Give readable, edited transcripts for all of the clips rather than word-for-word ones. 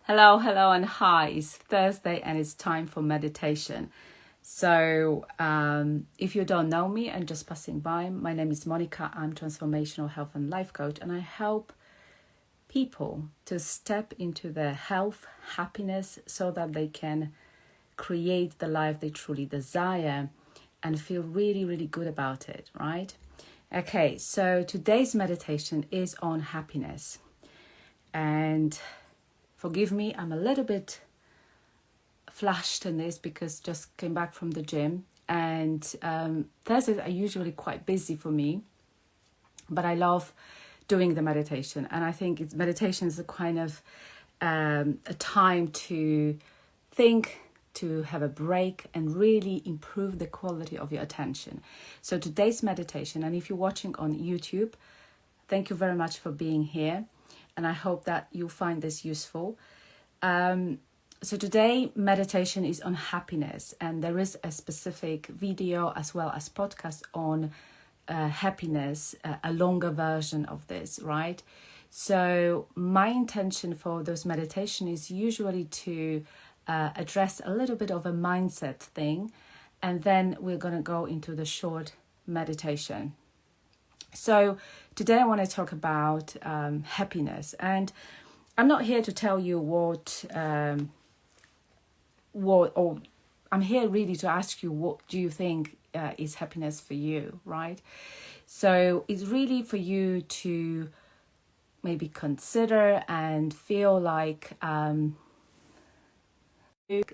Hello, hello, and hi. It's Thursday and it's time for meditation. So, if you don't know me and just passing by, my name is Monica. I'm transformational health and life coach, and I help people to step into their health, happiness, so that they can create the life they truly desire and feel really, really good about it, right? Okay, so today's meditation is on happiness. And forgive me, I'm a little bit flashed in this because just came back from the gym, and Thursdays are usually quite busy for me, but I love doing the meditation, and I think meditation is a kind of a time to think, to have a break and really improve the quality of your attention. So today's meditation, and if you're watching on YouTube, thank you very much for being here, and I hope that you find this useful. So today meditation is on happiness, and there is a specific video as well as podcast on happiness, a longer version of this, right? So my intention for those meditation is usually to address a little bit of a mindset thing, and then we're going to go into the short meditation. So today I want to talk about happiness, and I'm not here to tell you what or I'm here really to ask you, what do you think is happiness for you, right? So it's really for you to maybe consider and feel like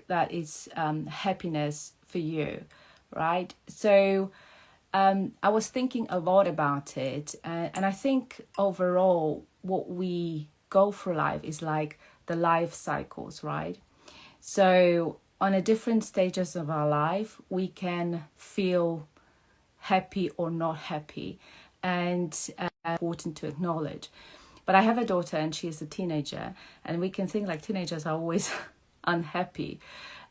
that is happiness for you, right? So I was thinking a lot about it, and I think overall what we go through life is like the life cycles, right? So on a different stages of our life, we can feel happy or not happy, and important to acknowledge. But I have a daughter and she is a teenager, and we can think like teenagers are always unhappy.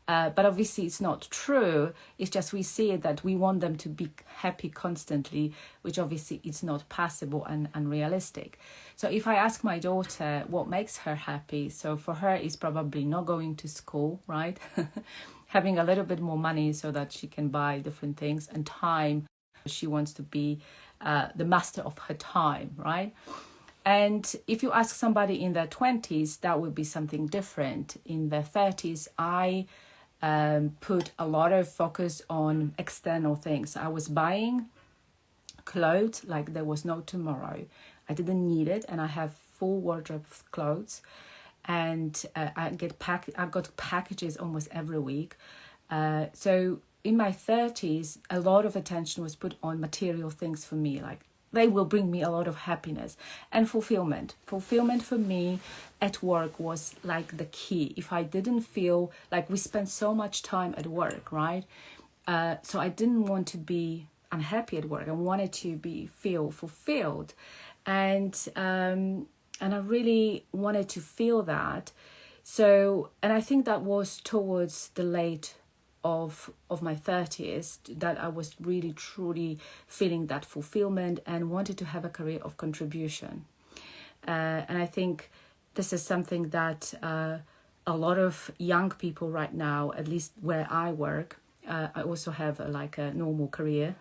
But obviously it's not true. It's just we see it that we want them to be happy constantly, which obviously is not possible and unrealistic. So if I ask my daughter what makes her happy, so for her it's probably not going to school, right? Having a little bit more money so that she can buy different things, and time. She wants to be the master of her time, right? And if you ask somebody in their 20s, that would be something different. In their 30s, I put a lot of focus on external things. I was buying clothes like there was no tomorrow. I didn't need it, and I have full wardrobe of clothes, and I got packages almost every week. So in my 30s, a lot of attention was put on material things for me, like they will bring me a lot of happiness and fulfillment. Fulfillment for me at work was like the key. If I didn't feel like, we spend so much time at work, right? So I didn't want to be unhappy at work. I wanted to feel fulfilled, and I really wanted to feel that. So, and I think that was towards the late of my 30s that I was really truly feeling that fulfillment and wanted to have a career of contribution. And I think this is something that a lot of young people right now, at least where I work, I also have a normal career.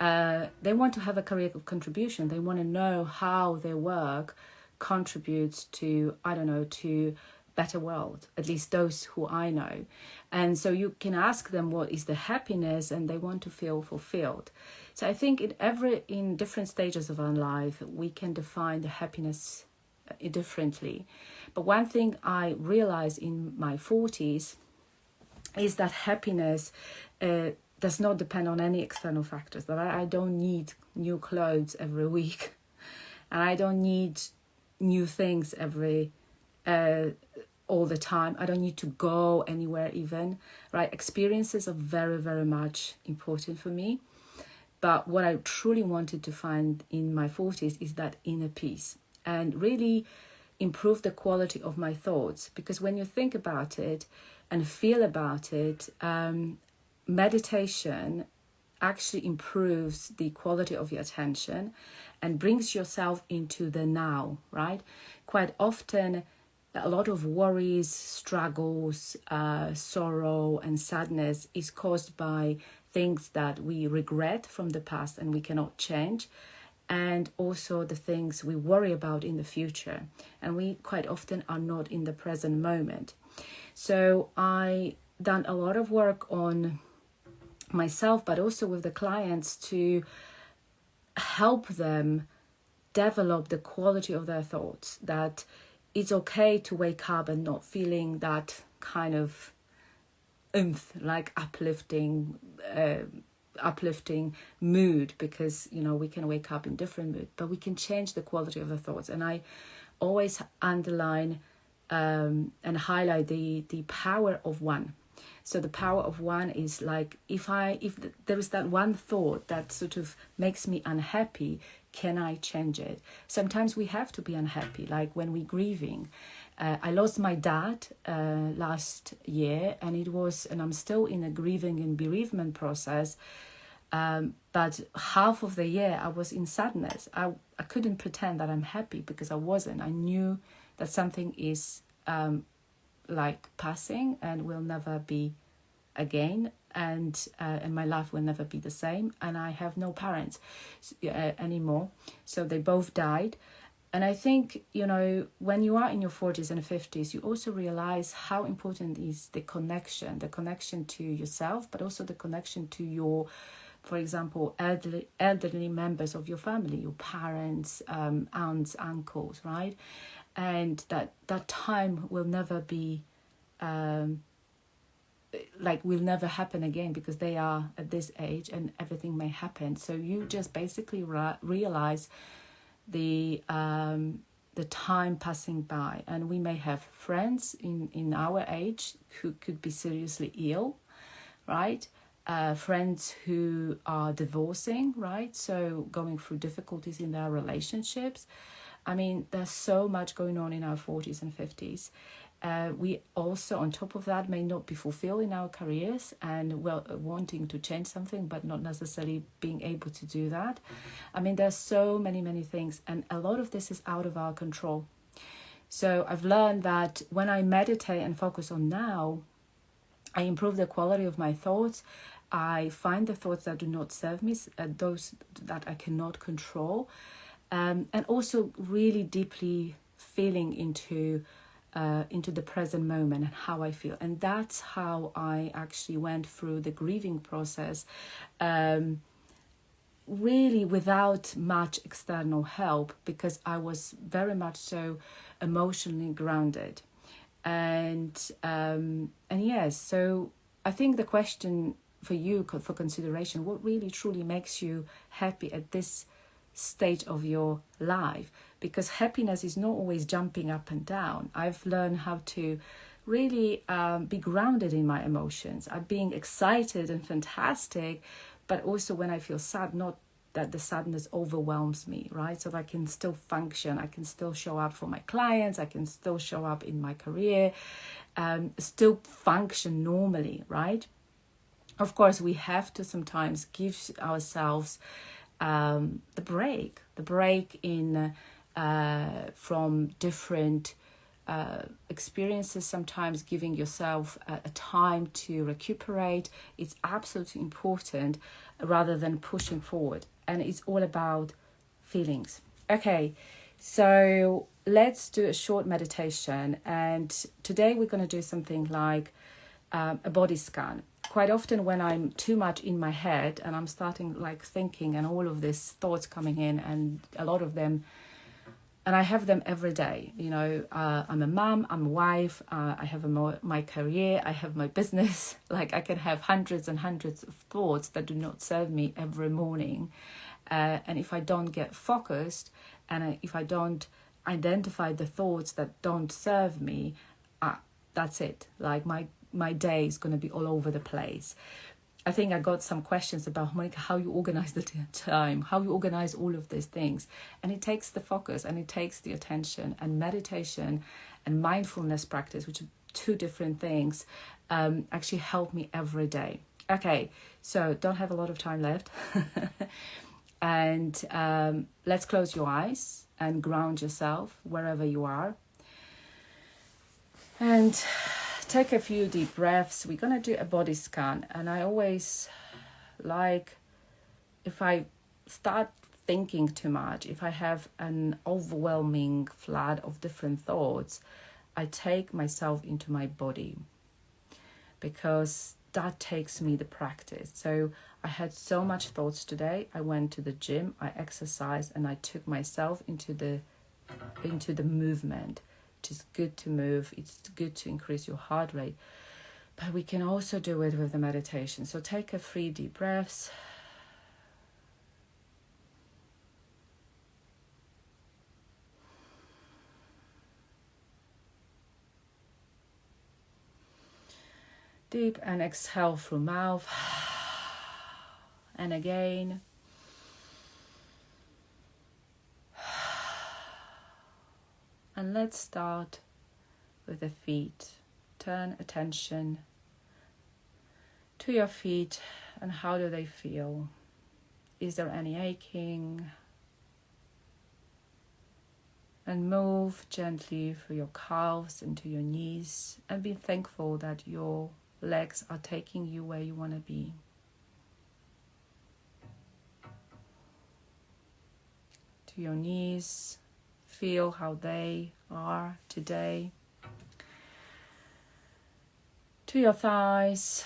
They want to have a career of contribution. They want to know how their work contributes to, to better world, at least those who I know. And so you can ask them what is the happiness, and they want to feel fulfilled. So I think in different stages of our life, we can define the happiness differently. But one thing I realized in my 40s is that happiness does not depend on any external factors. That I don't need new clothes every week, and I don't need new things all the time. I don't need to go anywhere even, right? Experiences are very, very much important for me. But what I truly wanted to find in my 40s is that inner peace, and really improve the quality of my thoughts. Because when you think about it and feel about it, meditation actually improves the quality of your attention and brings yourself into the now, right? Quite often a lot of worries, struggles, sorrow, and sadness is caused by things that we regret from the past and we cannot change, and also the things we worry about in the future. And we quite often are not in the present moment. So I done a lot of work on myself, but also with the clients, to help them develop the quality of their thoughts, that it's okay to wake up and not feeling that kind of like uplifting mood, because we can wake up in different mood, but we can change the quality of the thoughts. And I always underline and highlight the power of one. So the power of one is like, if there is that one thought that sort of makes me unhappy, can I change it? Sometimes we have to be unhappy, like when we're grieving. I lost my dad last year, and I'm still in a grieving and bereavement process. But half of the year I was in sadness. I couldn't pretend that I'm happy, because I wasn't. I knew that something is like passing and will never be again, and my life will never be the same. And I have no parents anymore, so they both died. And I think, when you are in your 40s and 50s, you also realize how important is the connection to yourself, but also the connection to your, for example, elderly members of your family, your parents, aunts, uncles, right? And that time will never be will never happen again, because they are at this age and everything may happen. So you just basically realize the time passing by. And we may have friends in our age who could be seriously ill, right? Friends who are divorcing, right? So going through difficulties in their relationships. I mean, there's so much going on in our 40s and 50s. We also, on top of that, may not be fulfilled in our careers and wanting to change something, but not necessarily being able to do that. I mean, there's so many things, and a lot of this is out of our control. So I've learned that when I meditate and focus on now, I improve the quality of my thoughts. I find the thoughts that do not serve me, those that I cannot control, and also really deeply feeling into the present moment and how I feel. And that's how I actually went through the grieving process, really without much external help, because I was very much so emotionally grounded. And yes, so I think the question for you for consideration, what really truly makes you happy at this stage of your life? Because happiness is not always jumping up and down. I've learned how to really be grounded in my emotions. I'm being excited and fantastic, but also when I feel sad, not that the sadness overwhelms me, right? So I can still function, I can still show up for my clients, I can still show up in my career, still function normally, right? Of course, we have to sometimes give ourselves the break in from different experiences. Sometimes giving yourself a time to recuperate, it's absolutely important, rather than pushing forward. And it's all about feelings. Okay, so let's do a short meditation. And today we're going to do something like a body scan. Quite often when I'm too much in my head and I'm starting like thinking and all of these thoughts coming in, and a lot of them, and I have them every day, I'm a mom, I'm a wife, I have my career, I have my business. Like I can have hundreds and hundreds of thoughts that do not serve me every morning. And if I don't get focused, and if I don't identify the thoughts that don't serve me, that's it. Like my day is going to be all over the place. I think I got some questions about, Monica, how you organize the time, how you organize all of these things. And it takes the focus and it takes the attention, and meditation and mindfulness practice, which are two different things, actually help me every day. Okay, so don't have a lot of time left. And let's close your eyes and ground yourself wherever you are. And take a few deep breaths. We're going to do a body scan. And I always like, if I start thinking too much, if I have an overwhelming flood of different thoughts, I take myself into my body, because that takes me the practice. So I had so much thoughts today. I went to the gym, I exercised, and I took myself into the movement. It is good to move. It's good to increase your heart rate. But we can also do it with the meditation. So take a 3 deep breaths. Deep, and exhale through mouth. And again. And let's start with the feet. Turn attention to your feet and how do they feel? Is there any aching? And move gently through your calves into your knees, and be thankful that your legs are taking you where you want to be. To your knees, feel how they are today. To your thighs,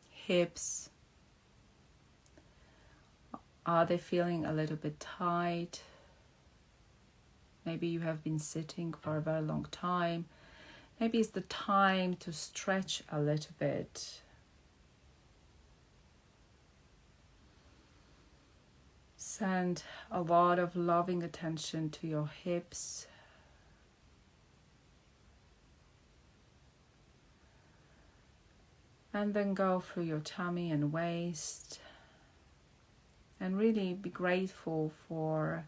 hips, are they feeling a little bit tight? Maybe you have been sitting for a very long time. Maybe it's the time to stretch a little bit. Send a lot of loving attention to your hips. And then go through your tummy and waist. And really be grateful for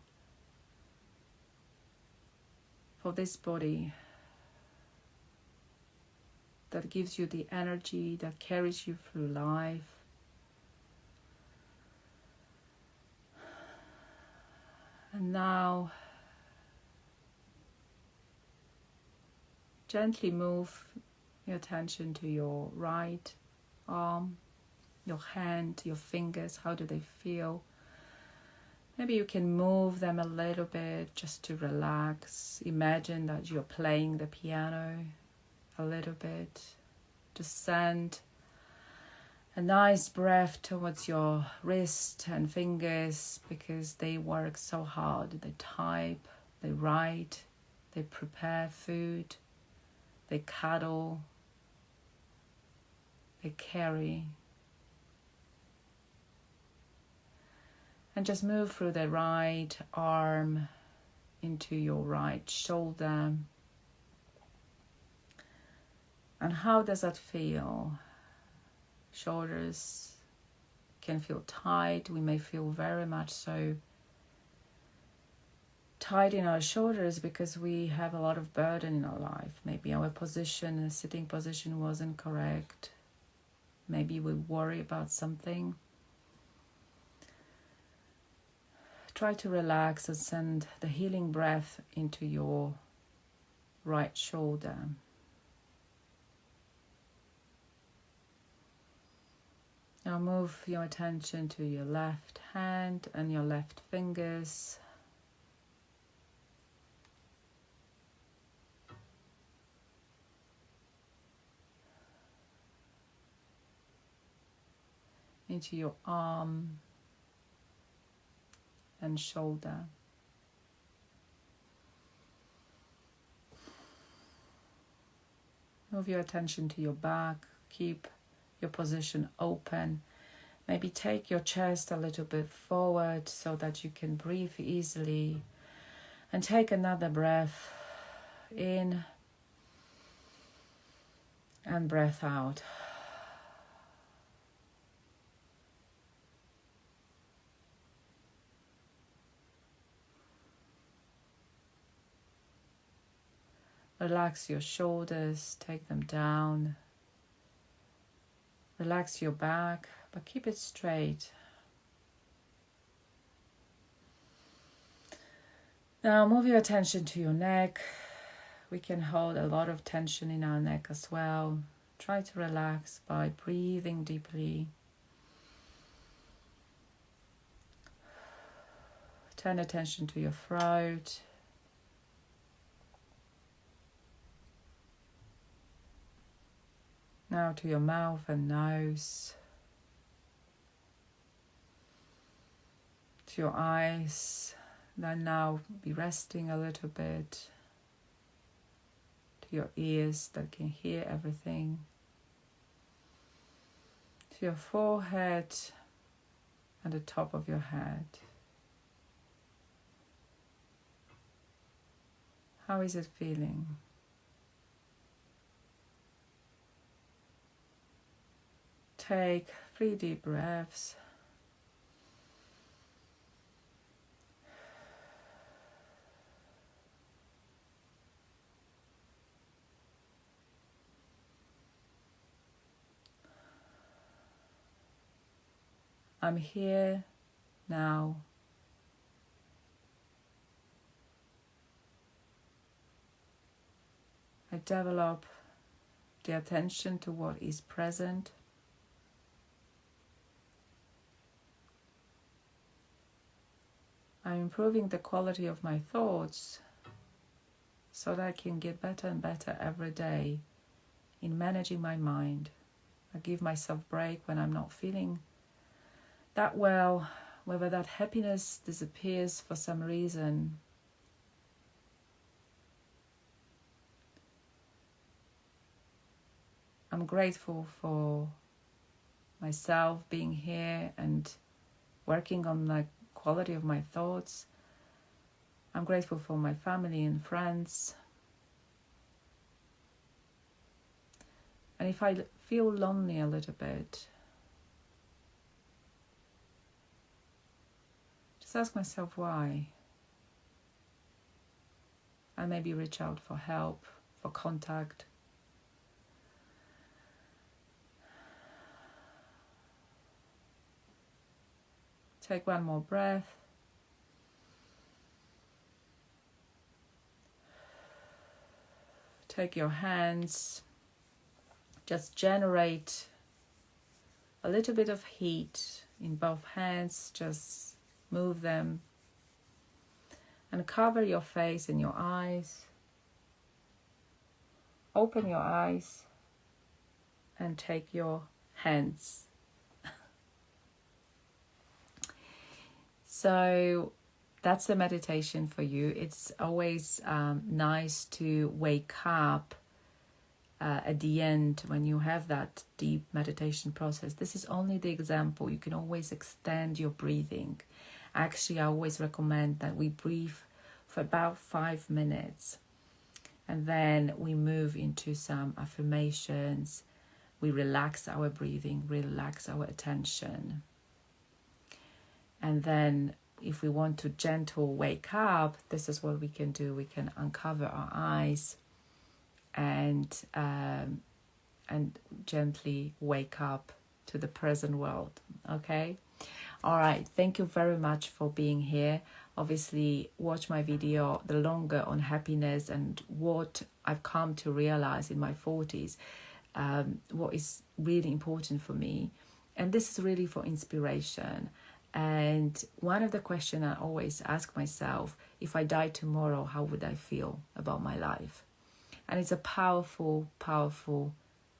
this body that gives you the energy, that carries you through life. And now, gently move your attention to your right arm, your hand, your fingers. How do they feel? Maybe you can move them a little bit just to relax. Imagine that you're playing the piano a little bit. Just send a nice breath towards your wrist and fingers, because they work so hard. They type, they write, they prepare food, they cuddle, they carry. And just move through the right arm into your right shoulder. And how does that feel? Shoulders can feel tight. We may feel very much so tight in our shoulders because we have a lot of burden in our life. Maybe our position, the sitting position wasn't correct. Maybe we worry about something. Try to relax and send the healing breath into your right shoulder. Now move your attention to your left hand and your left fingers. Into your arm and shoulder. Move your attention to your back. Keep your position open. Maybe take your chest a little bit forward so that you can breathe easily. And take another breath in and breath out. Relax your shoulders, take them down. Relax your back, but keep it straight. Now move your attention to your neck. We can hold a lot of tension in our neck as well. Try to relax by breathing deeply. Turn attention to your throat. Now to your mouth and nose. To your eyes. Then now be resting a little bit. To your ears that can hear everything. To your forehead and the top of your head. How is it feeling? Take 3 deep breaths. I'm here now. I develop the attention to what is present. I'm improving the quality of my thoughts so that I can get better and better every day in managing my mind. I give myself a break when I'm not feeling that well, whether that happiness disappears for some reason. I'm grateful for myself being here and working on the quality of my thoughts. I'm grateful for my family and friends. And if I feel lonely a little bit, just ask myself why. And maybe reach out for help, for contact. Take one more breath. Take your hands. Just generate a little bit of heat in both hands. Just move them. And cover your face and your eyes. Open your eyes. And take your hands. So that's the meditation for you. It's always nice to wake up at the end when you have that deep meditation process. This is only the example. You can always extend your breathing. Actually, I always recommend that we breathe for about 5 minutes. And then we move into some affirmations. We relax our breathing, relax our attention. And then if we want to gentle wake up, this is what we can do. We can uncover our eyes and gently wake up to the present world. Okay? All right. Thank you very much for being here. Obviously, watch my video, the longer, on happiness and what I've come to realize in my 40s, what is really important for me. And this is really for inspiration. And one of the questions I always ask myself, if I die tomorrow, how would I feel about my life? And it's a powerful, powerful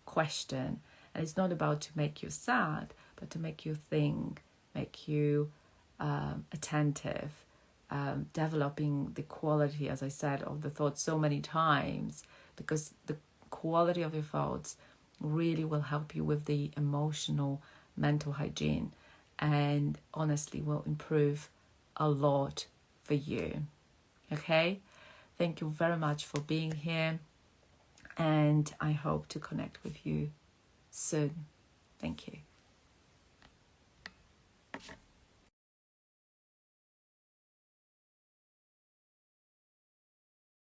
question. And it's not about to make you sad, but to make you think, make you attentive, developing the quality, as I said, of the thoughts so many times, because the quality of your thoughts really will help you with the emotional, mental hygiene. And honestly will improve a lot for you. Okay? Thank you very much for being here. And I hope to connect with you soon. Thank you.